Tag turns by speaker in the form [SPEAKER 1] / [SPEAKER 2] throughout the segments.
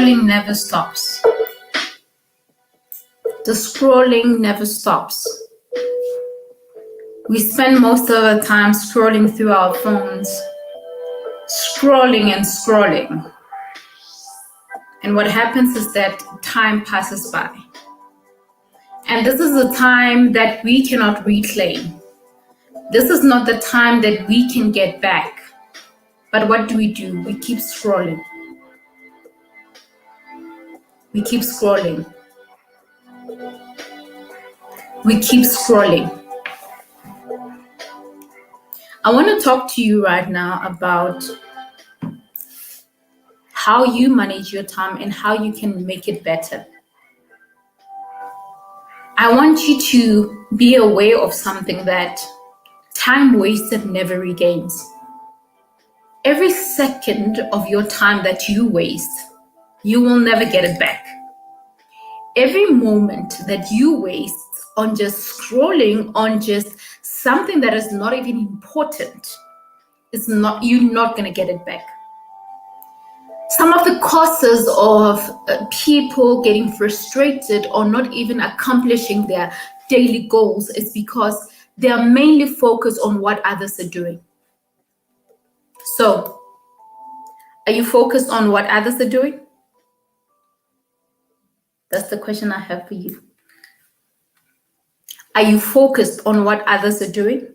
[SPEAKER 1] scrolling never stops. The scrolling never stops. We spend most of the time scrolling through our phones, scrolling and scrolling. And what happens is that time passes by. And this is a time that we cannot reclaim. This is not the time that we can get back. But what do? We keep scrolling. We keep scrolling. We keep scrolling. I want to talk to you right now about how you manage your time and how you can make it better. I want you to be aware of something, that time wasted never regains. Every second of your time that you waste, you will never get it back. Every moment that you waste on just scrolling, on just something that is not even important, you're not going to get it back. Some of the causes of people getting frustrated or not even accomplishing their daily goals is because they are mainly focused on what others are doing. So, are you focused on what others are doing? That's the question I have for you. Are you focused on what others are doing?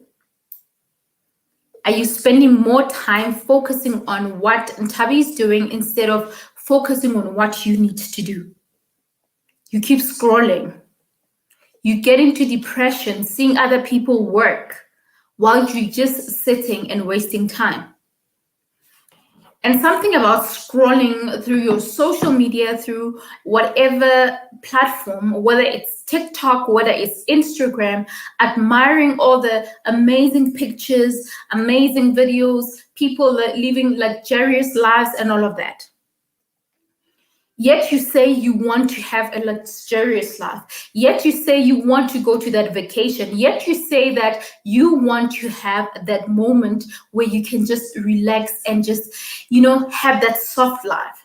[SPEAKER 1] Are you spending more time focusing on what Ntabi is doing instead of focusing on what you need to do? You keep scrolling. You get into depression, seeing other people work while you're just sitting and wasting time. And something about scrolling through your social media, through whatever platform, whether it's TikTok, whether it's Instagram, admiring all the amazing pictures, amazing videos, people living luxurious lives and all of that. Yet you say you want to have a luxurious life. Yet you say you want to go to that vacation. Yet you say that you want to have that moment where you can just relax and just, have that soft life.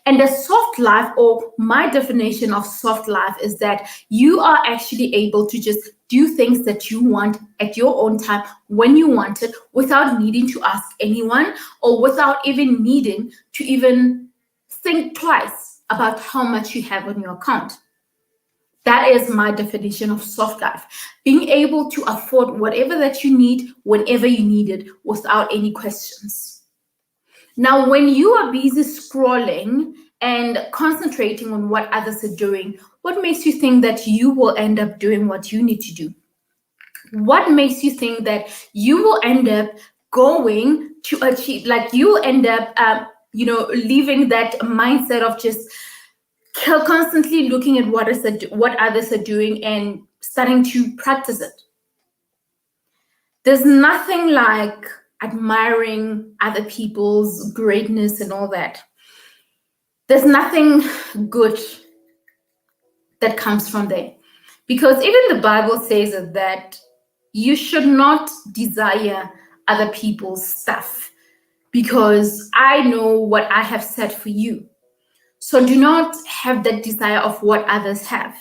[SPEAKER 1] And the soft life, or my definition of soft life, is that you are actually able to just do things that you want at your own time when you want it, without needing to ask anyone, or without even needing to even think twice about how much you have on your account. That is my definition of soft life. Being able to afford whatever that you need whenever you need it without any questions. Now, when you are busy scrolling and concentrating on what others are doing, what makes you think that you will end up doing what you need to do? What makes you think that you will end up going to achieve, you will end up leaving that mindset of just constantly looking at what others are doing and starting to practice it? There's nothing like admiring other people's greatness and all that. There's nothing good that comes from there, because even the Bible says that you should not desire other people's stuff, because I know what I have set for you. So do not have that desire of what others have.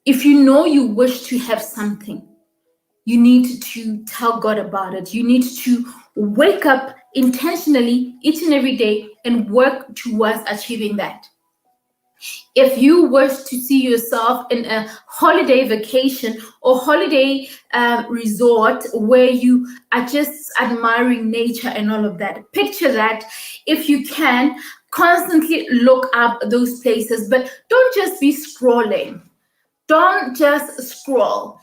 [SPEAKER 1] If you know you wish to have something, you need to tell God about it. You need to wake up intentionally each and every day and work towards achieving that. If you wish to see yourself in a holiday vacation or holiday resort where you are just admiring nature and all of that, picture that. If you can, constantly look up those places, but don't just be scrolling. Don't just scroll.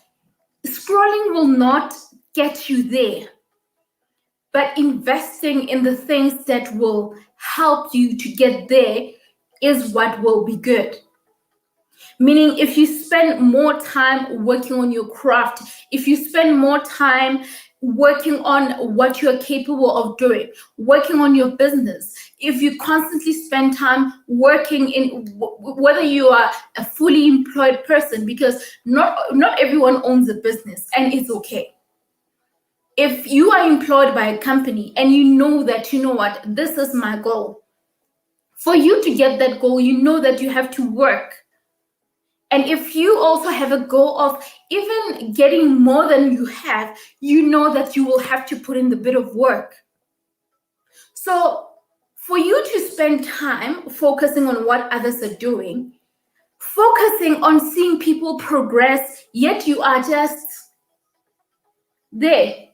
[SPEAKER 1] Scrolling will not get you there, but investing in the things that will help you to get there is what will be good. Meaning, if you spend more time working on your craft, if you spend more time working on what you're capable of doing, working on your business, if you constantly spend time working in whether you are a fully employed person, because not everyone owns a business, and it's okay. If you are employed by a company and you know that, this is my goal, For you to get that goal, you know that you have to work. And if you also have a goal of even getting more than you have, you know that you will have to put in the bit of work. So for you to spend time focusing on what others are doing, focusing on seeing people progress, yet you are just there,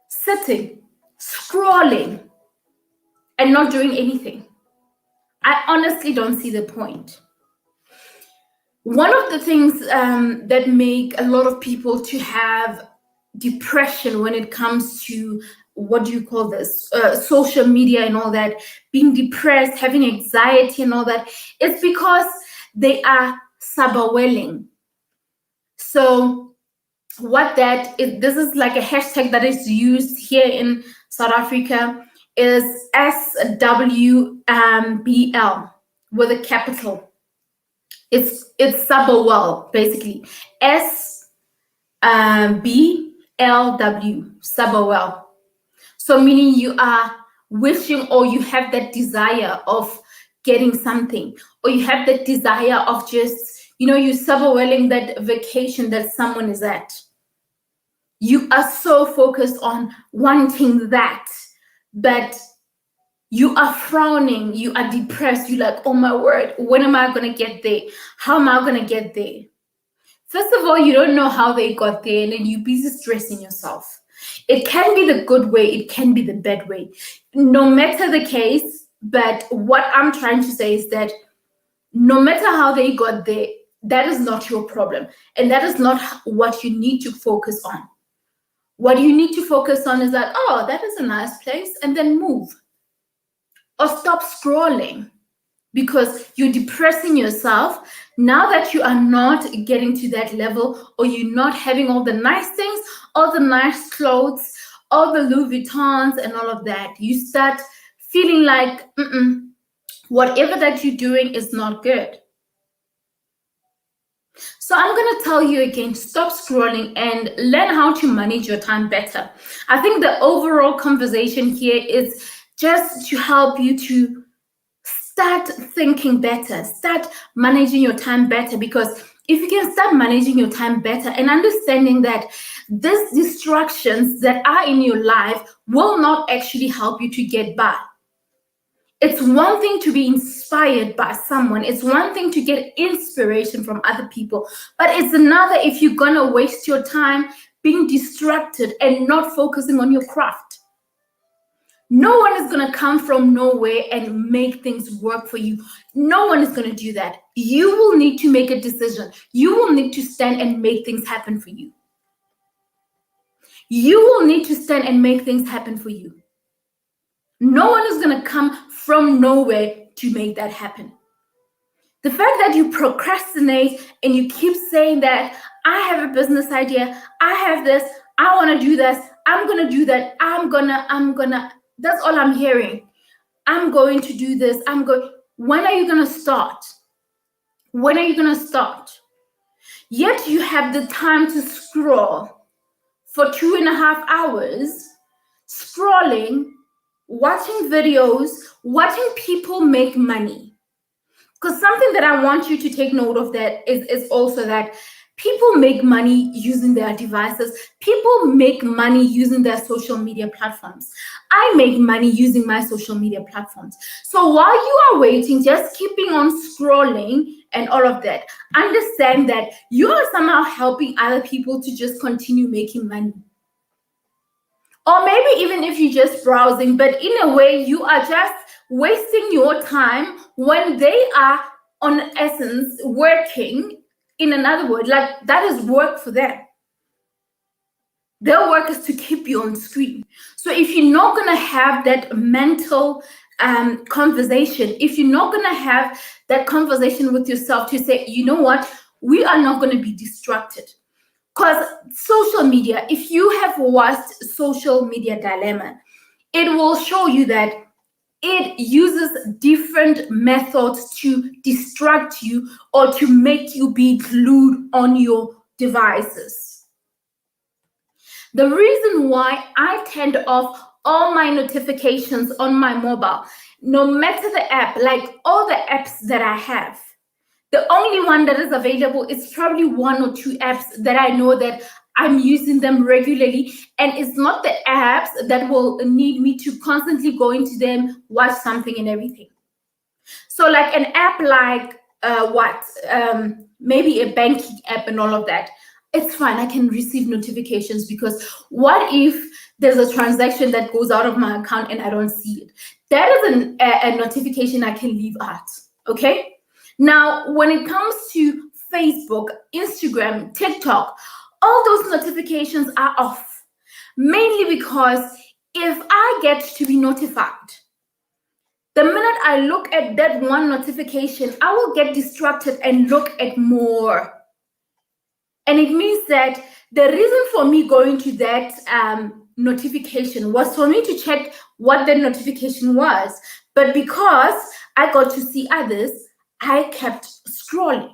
[SPEAKER 1] sitting, scrolling, and not doing anything, I honestly don't see the point. One of the things that make a lot of people to have depression when it comes to, what do you call this, social media and all that, being depressed, having anxiety and all that, is because they are sabawelling. So what that is, this is like a hashtag that is used here in South Africa, is SWBL with a capital. It's Sabawell, basically. SBLW, Sabawell. So meaning you are wishing, or you have that desire of getting something, or you have that desire of just, you Sabawelling that vacation that someone is at. You are so focused on wanting that, but you are frowning, you are depressed, you're like, oh my word, when am I going to get there? How am I going to get there? First of all, you don't know how they got there, and then you're busy stressing yourself. It can be the good way, it can be the bad way. No matter the case, but what I'm trying to say is that no matter how they got there, that is not your problem. And that is not what you need to focus on. What you need to focus on is like, oh, that is a nice place, and then move. Or stop scrolling, because you're depressing yourself now that you are not getting to that level, or you're not having all the nice things, all the nice clothes, all the Louis Vuittons and all of that. You start feeling like whatever that you're doing is not good. So I'm going to tell you again, stop scrolling and learn how to manage your time better. I think the overall conversation here is just to help you to start thinking better, start managing your time better, because if you can start managing your time better and understanding that these distractions that are in your life will not actually help you to get by. It's one thing to be inspired by someone. It's one thing to get inspiration from other people. But it's another if you're going to waste your time being distracted and not focusing on your craft. No one is going to come from nowhere and make things work for you. No one is going to do that. You will need to make a decision. You will need to stand and make things happen for you. You will need to stand and make things happen for you. No one is going to come from nowhere to make that happen. The fact that you procrastinate and you keep saying that, I have a business idea, I have this, I want to do this, I'm going to do that, I'm gonna, that's all I'm hearing. I'm going to do this, when are you going to start? When are you going to start? Yet you have the time to scroll for 2.5 hours, scrolling, watching videos, watching people make money. Because something that I want you to take note of that is also that people make money using their devices. People make money using their social media platforms. I make money using my social media platforms. So while you are waiting, just keeping on scrolling and all of that, understand that you are somehow helping other people to just continue making money. Or maybe even if you're just browsing, but in a way you are just wasting your time when they are on essence working. In another word, like that is work for them. Their work is to keep you on screen. So if you're not going to have that mental conversation, if you're not going to have that conversation with yourself to say, you know what, we are not going to be distracted. Because social media, if you have watched Social Media Dilemma, it will show you that it uses different methods to distract you or to make you be glued on your devices. The reason why I turned off all my notifications on my mobile, no matter the app, like all the apps that I have, the only one that is available is probably one or two apps that I know that I'm using them regularly. And it's not the apps that will need me to constantly go into them, watch something and everything. So like an app like maybe a banking app and all of that, it's fine. I can receive notifications, because what if there's a transaction that goes out of my account and I don't see it? That is a notification I can leave out, okay? Now, when it comes to Facebook, Instagram, TikTok, all those notifications are off, mainly because if I get to be notified, the minute I look at that one notification, I will get distracted and look at more. And it means that the reason for me going to that notification was for me to check what the notification was. But because I got to see others, I kept scrolling.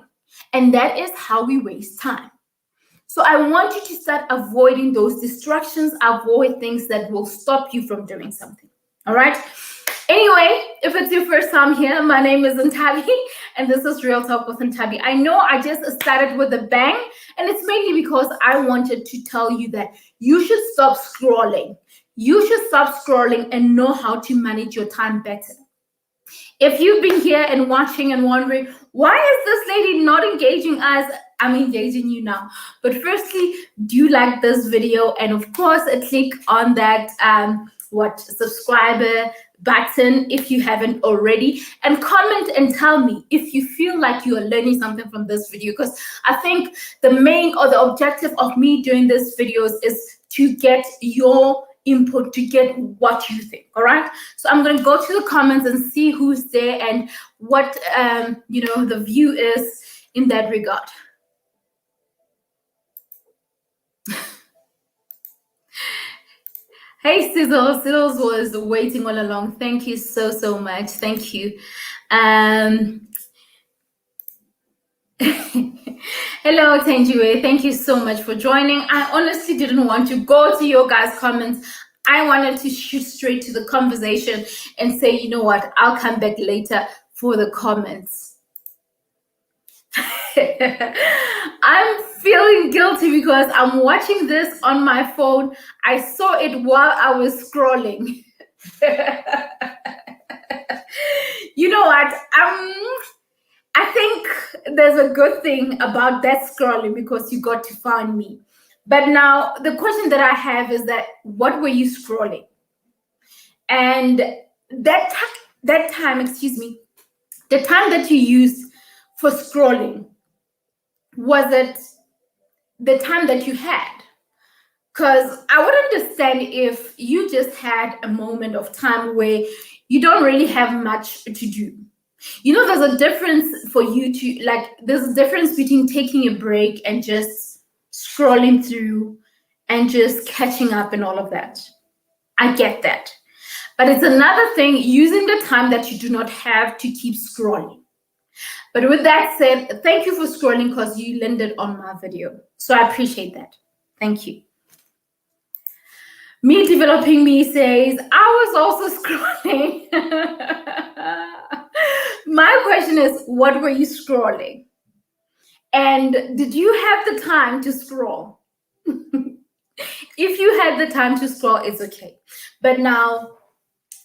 [SPEAKER 1] And that is how we waste time. So I want you to start avoiding those distractions, avoid things that will stop you from doing something. All right? Anyway, if it's your first time here, my name is Ntabi, and this is Real Talk with Ntabi. I know I just started with a bang, and it's mainly because I wanted to tell you that you should stop scrolling. You should stop scrolling and know how to manage your time better. If you've been here and watching and wondering, why is this lady not engaging us? I'm engaging you now. But firstly, do you like this video? And of course, click on that subscriber button if you haven't already, and comment and tell me if you feel like you are learning something from this video, because I think the main or the objective of me doing this videos is to get your input, to get what you think. All right, so I'm going to go to the comments and see who's there and what the view is in that regard. Hey, Sizzles. Sizzles was waiting all along. Thank you so much. Thank you. Hello, Tenjiwe. Thank you so much for joining. I honestly didn't want to go to your guys' comments. I wanted to shoot straight to the conversation and say, you know what, I'll come back later for the comments. I'm feeling guilty because I'm watching this on my phone. I saw it while I was scrolling. You know what? I think there's a good thing about that scrolling because you got to find me. But now the question that I have is that, what were you scrolling? And that time, the time that you used for scrolling, was it the time that you had? Because I would understand if you just had a moment of time where you don't really have much to do. You know, there's a difference for you to, there's a difference between taking a break and just scrolling through and just catching up and all of that. I get that. But it's another thing using the time that you do not have to keep scrolling. But with that said, thank you for scrolling because you landed on my video. So I appreciate that. Thank you. Me Developing Me says, I was also scrolling. My question is, what were you scrolling? And did you have the time to scroll? If you had the time to scroll, it's okay. But now,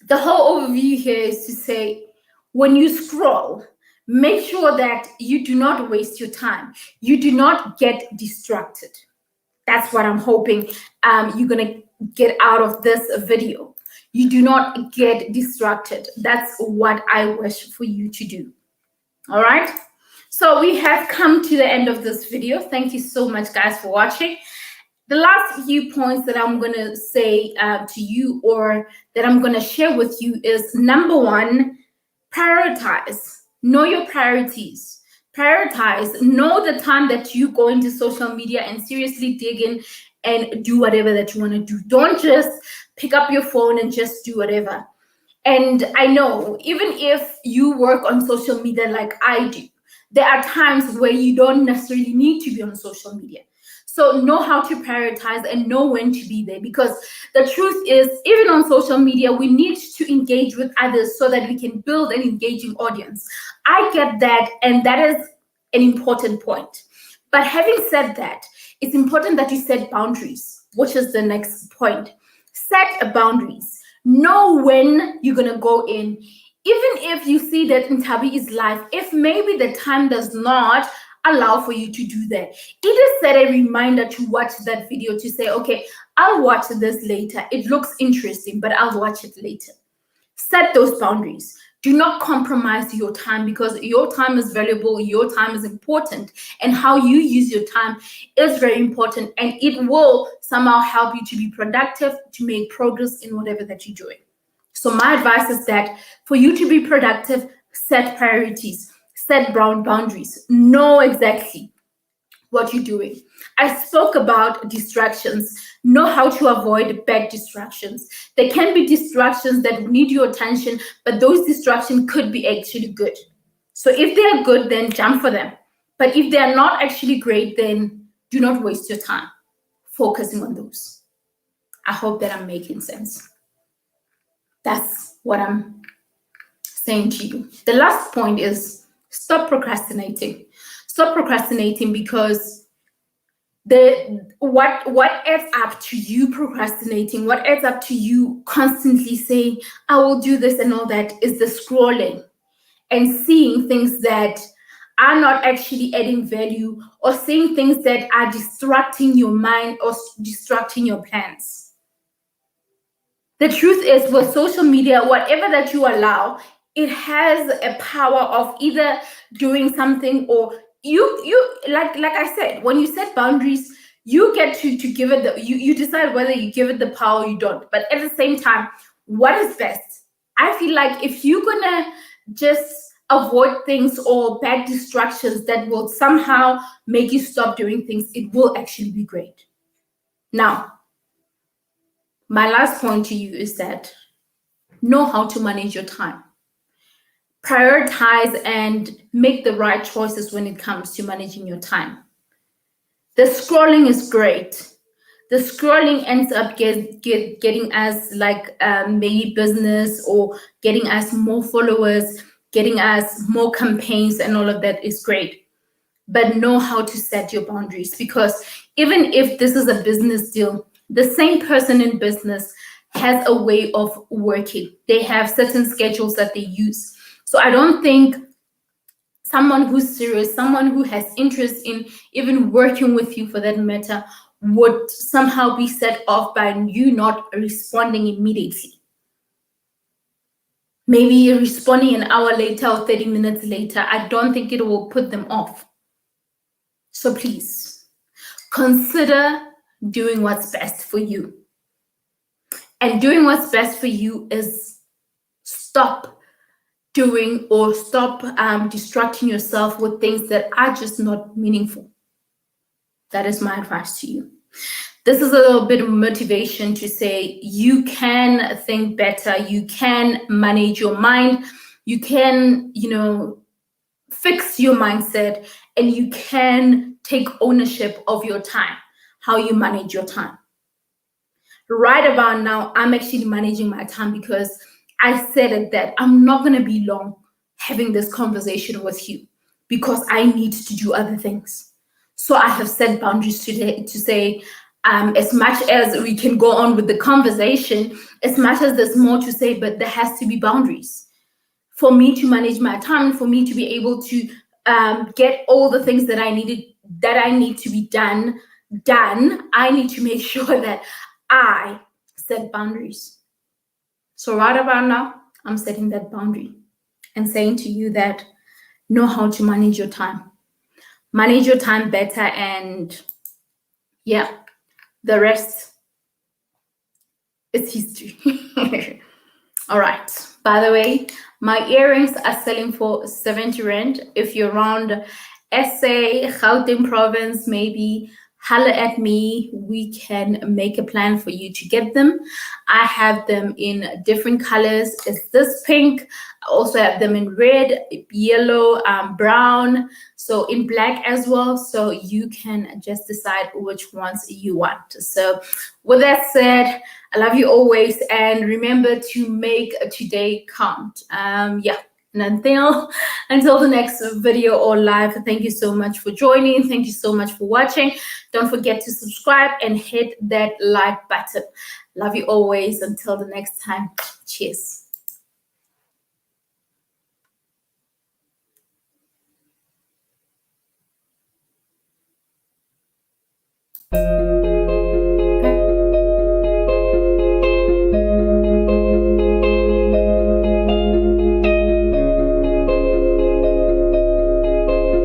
[SPEAKER 1] the whole overview here is to say, when you scroll, make sure that you do not waste your time. You do not get distracted. That's what I'm hoping you're going to get out of this video. You do not get distracted. That's what I wish for you to do. All right? So we have come to the end of this video. Thank you so much, guys, for watching. The last few points that I'm going to say to you, or that I'm going to share with you, is number one, prioritize. Know your priorities. Prioritize. Know the time that you go into social media and seriously dig in and do whatever that you want to do. Don't just pick up your phone and just do whatever. And I know, even if you work on social media like I do, There are times where you don't necessarily need to be on social media. So know how to prioritize and know when to be there, because the truth is, even on social media, we need to engage with others so that we can build an engaging audience. I get that, and that is an important point. But having said that, it's important that you set boundaries, which is the next point. Set boundaries. Know when you're going to go in. Even if you see that Ntabi is live, if maybe the time does not allow for you to do that, either set a reminder to watch that video, to say, okay, I'll watch this later. It looks interesting, but I'll watch it later. Set those boundaries. Do not compromise your time, because your time is valuable, your time is important, and how you use your time is very important, and it will somehow help you to be productive, to make progress in whatever that you're doing. So my advice is that for you to be productive, set priorities, set boundaries, know exactly what you're doing. I spoke about distractions. Know how to avoid bad distractions. There can be distractions that need your attention, but those distractions could be actually good. So if they are good, then jump for them. But if they are not actually great, then do not waste your time focusing on those. I hope that I'm making sense. That's what I'm saying to you. The last point is stop procrastinating. Stop procrastinating, because what adds up to you procrastinating, what adds up to you constantly saying, I will do this and all that, is the scrolling and seeing things that are not actually adding value, or seeing things that are distracting your mind or distracting your plans. The truth is, with social media, whatever that you allow, it has a power of either doing something, or you like I said, when you set boundaries, you get to give it you decide whether you give it the power or you don't. But at the same time, what is best? I feel like if you're gonna just avoid things or bad distractions that will somehow make you stop doing things, it will actually be great. Now, my last point to you is that know how to manage your time. Prioritize and make the right choices when it comes to managing your time. The scrolling is great. The scrolling ends up getting us like maybe business, or getting us more followers, getting us more campaigns, and all of that is great. But know how to set your boundaries, because even if this is a business deal, the same person in business has a way of working. They have certain schedules that they use. So I don't think someone who's serious, someone who has interest in even working with you for that matter, would somehow be set off by you not responding immediately. Maybe you're responding an hour later or 30 minutes later. I don't think it will put them off. So please consider doing what's best for you. And doing what's best for you is stop doing or stop distracting yourself with things that are just not meaningful. That is my advice to you. This is a little bit of motivation to say you can think better, you can manage your mind, you can, fix your mindset, and you can take ownership of your time, how you manage your time. Right about now, I'm actually managing my time, because I said it that I'm not going to be long having this conversation with you, because I need to do other things. So I have set boundaries today to say, as much as we can go on with the conversation, as much as there's more to say, but there has to be boundaries for me to manage my time, for me to be able to get all the things that I need to be done. I need to make sure that I set boundaries. So right about now, I'm setting that boundary and saying to you that know how to manage your time. Manage your time better, and the rest is history. All right. By the way, my earrings are selling for 70 Rand. If you're around SA, Gauteng province, maybe holler at me. We can make a plan for you to get them. I have them in different colors. It's this pink. I also have them in red, yellow, brown, so in black as well. So you can just decide which ones you want. So with that said, I love you always, and remember to make today count. Yeah. And until the next video or live, thank you so much for joining. Thank you so much for watching. Don't forget to subscribe and hit that like button. Love you always. Until the next time. Cheers.